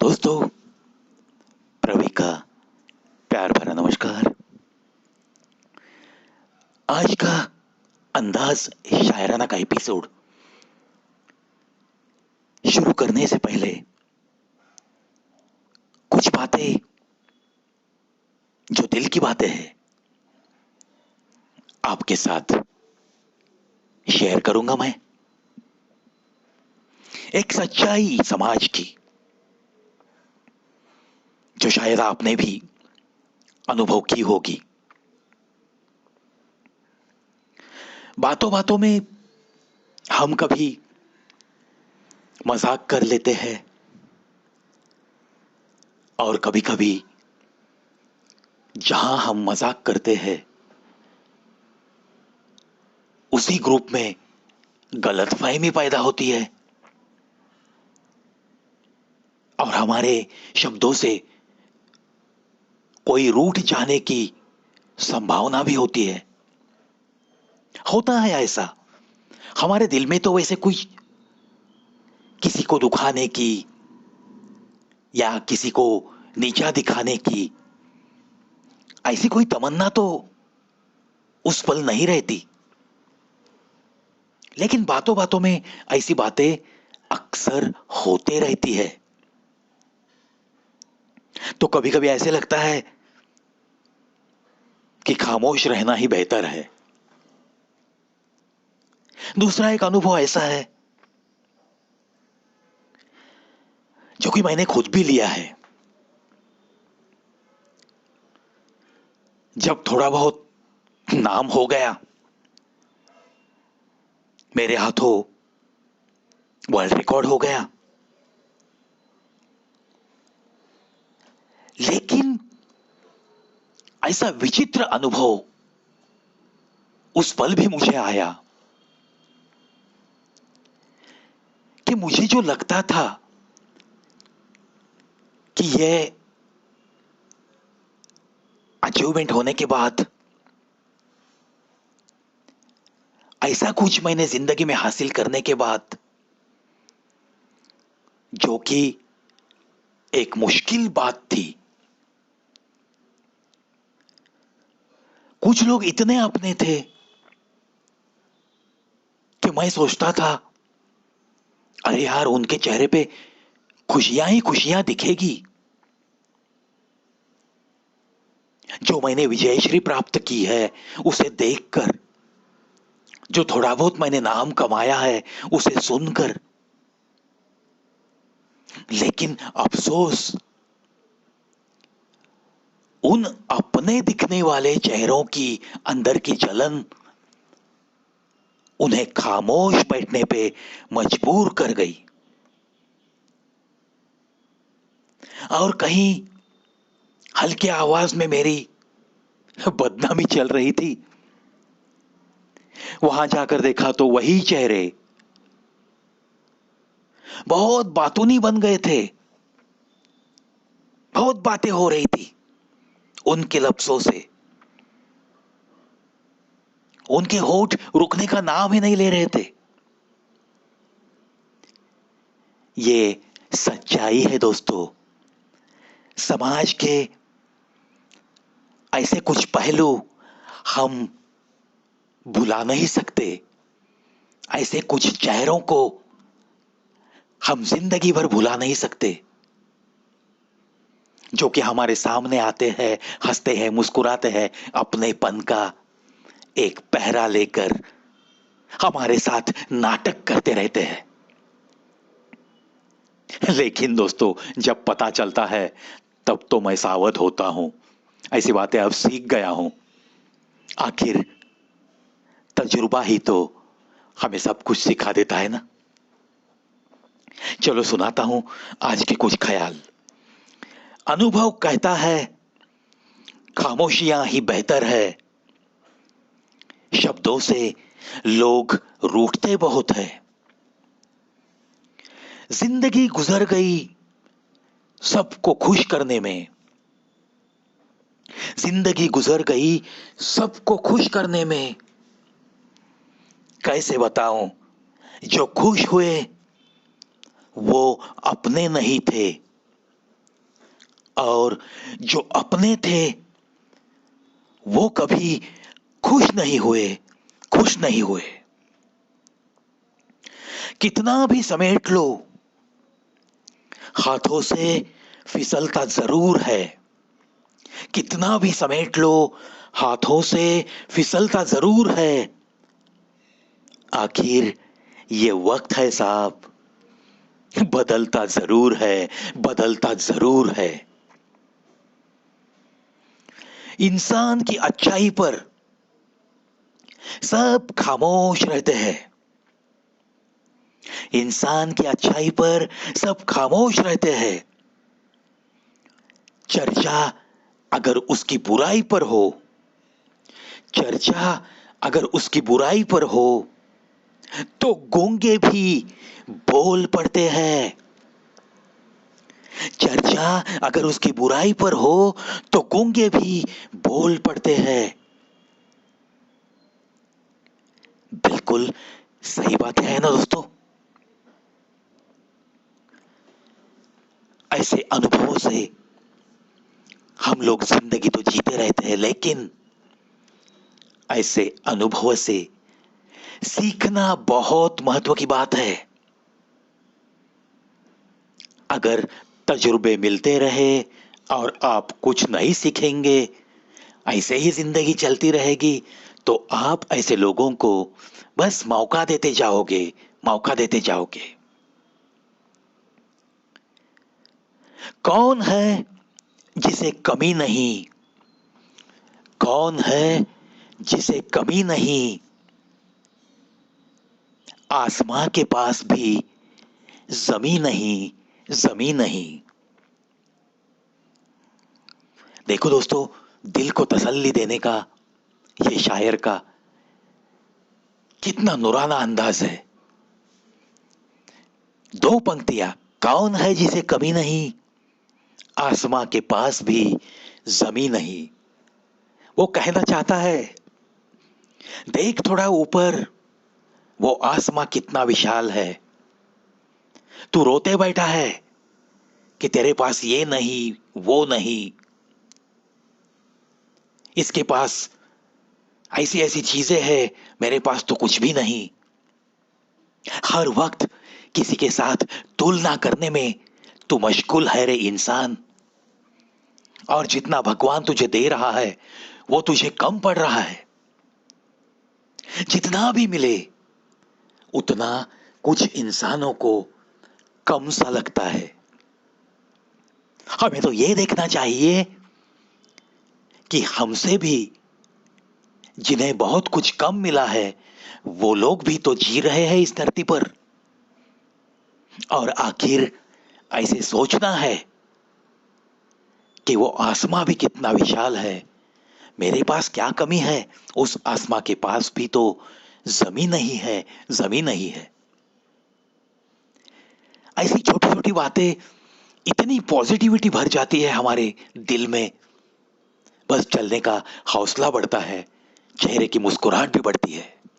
दोस्तों, प्रवी का प्यार भरा नमस्कार। आज का अंदाज शायराना का एपिसोड शुरू करने से पहले कुछ बातें जो दिल की बातें हैं आपके साथ शेयर करूंगा। मैं एक सच्चाई समाज की जो शायद आपने भी अनुभव की होगी। बातों बातों में हम कभी मजाक कर लेते हैं और कभी कभी जहां हम मजाक करते हैं उसी ग्रुप में गलतफहमी पैदा होती है और हमारे शब्दों से कोई रूठ जाने की संभावना भी होती है। होता है ऐसा हमारे दिल में, तो वैसे कोई किसी को दुखाने की या किसी को नीचा दिखाने की ऐसी कोई तमन्ना तो उस पल नहीं रहती, लेकिन बातों बातों में ऐसी बातें अक्सर होते रहती है। तो कभी कभी ऐसे लगता है कि खामोश रहना ही बेहतर है। दूसरा एक अनुभव ऐसा है जो कि मैंने खुद भी लिया है। जब थोड़ा बहुत नाम हो गया, मेरे हाथों वर्ल्ड रिकॉर्ड हो गया, लेकिन ऐसा विचित्र अनुभव उस पल भी मुझे आया कि मुझे जो लगता था कि यह अचीवमेंट होने के बाद ऐसा कुछ मैंने जिंदगी में हासिल करने के बाद, जो कि एक मुश्किल बात थी। कुछ लोग इतने अपने थे कि मैं सोचता था अरे यार, उनके चेहरे पे खुशियां ही खुशियां दिखेगी। जो मैंने विजयश्री प्राप्त की है उसे देखकर, जो थोड़ा बहुत मैंने नाम कमाया है उसे सुनकर, लेकिन अफसोस उन अपने दिखने वाले चेहरों की अंदर की जलन उन्हें खामोश बैठने पे मजबूर कर गई। और कहीं हल्के आवाज में मेरी बदनामी चल रही थी। वहां जाकर देखा तो वही चेहरे बहुत बातूनी बन गए थे। बहुत बातें हो रही थी उनके लफ्जों से। उनके होठ रुकने का नाम ही नहीं ले रहे थे। ये सच्चाई है दोस्तों। समाज के ऐसे कुछ पहलू हम भुला नहीं सकते। ऐसे कुछ चेहरों को हम जिंदगी भर भुला नहीं सकते, जो कि हमारे सामने आते हैं, हंसते हैं, मुस्कुराते हैं, अपनेपन का एक पहरा लेकर हमारे साथ नाटक करते रहते हैं। लेकिन दोस्तों, जब पता चलता है तब तो मैं सावध होता हूं। ऐसी बातें अब सीख गया हूं। आखिर तजुर्बा ही तो हमें सब कुछ सिखा देता है ना। चलो सुनाता हूं आज के कुछ ख्याल। अनुभव कहता है खामोशियां ही बेहतर है। शब्दों से लोग रूठते बहुत है। जिंदगी गुजर गई सबको खुश करने में। जिंदगी गुजर गई सबको खुश करने में। कैसे बताऊं, जो खुश हुए वो अपने नहीं थे। और जो अपने थे वो कभी खुश नहीं हुए, खुश नहीं हुए। कितना भी समेट लो, हाथों से फिसलता जरूर है। कितना भी समेट लो, हाथों से फिसलता जरूर है। आखिर ये वक्त है साहब, बदलता जरूर है, बदलता जरूर है। इंसान की अच्छाई पर सब खामोश रहते हैं। इंसान की अच्छाई पर सब खामोश रहते हैं। चर्चा अगर उसकी बुराई पर हो, चर्चा अगर उसकी बुराई पर हो, तो गूंगे भी बोल पड़ते हैं। चर्चा अगर उसकी बुराई पर हो, तो गूंगे भी बोल पड़ते हैं। बिल्कुल सही बात है ना दोस्तों। ऐसे अनुभवों से हम लोग जिंदगी तो जीते रहते हैं, लेकिन ऐसे अनुभवों से सीखना बहुत महत्व की बात है। अगर तजुर्बे मिलते रहे और आप कुछ नहीं सीखेंगे, ऐसे ही जिंदगी चलती रहेगी, तो आप ऐसे लोगों को बस मौका देते जाओगे, मौका देते जाओगे। कौन है जिसे कमी नहीं, कौन है जिसे कमी नहीं, आसमां के पास भी जमी नहीं, जमी नहीं। देखो दोस्तों, दिल को तसल्ली देने का ये शायर का कितना नुराना अंदाज है। दो पंक्तियां, कौन है जिसे कमी नहीं, आसमां के पास भी जमी नहीं। वो कहना चाहता है, देख थोड़ा ऊपर, वो आसमां कितना विशाल है। तू रोते बैठा है कि तेरे पास ये नहीं, वो नहीं, इसके पास ऐसी ऐसी चीजें हैं, मेरे पास तो कुछ भी नहीं। हर वक्त किसी के साथ तुलना करने में तू मशगूल है रे इंसान। और जितना भगवान तुझे दे रहा है वो तुझे कम पड़ रहा है। जितना भी मिले उतना कुछ इंसानों को कम सा लगता है। हमें तो ये देखना चाहिए कि हमसे भी जिन्हें बहुत कुछ कम मिला है, वो लोग भी तो जी रहे हैं इस धरती पर। और आखिर ऐसे सोचना है कि वो आसमां भी कितना विशाल है, मेरे पास क्या कमी है, उस आसमां के पास भी तो जमीन नहीं है, जमीन नहीं है। ऐसी छोटी छोटी बातें इतनी पॉजिटिविटी भर जाती है हमारे दिल में, बस चलने का हौसला बढ़ता है, चेहरे की मुस्कुराहट भी बढ़ती है।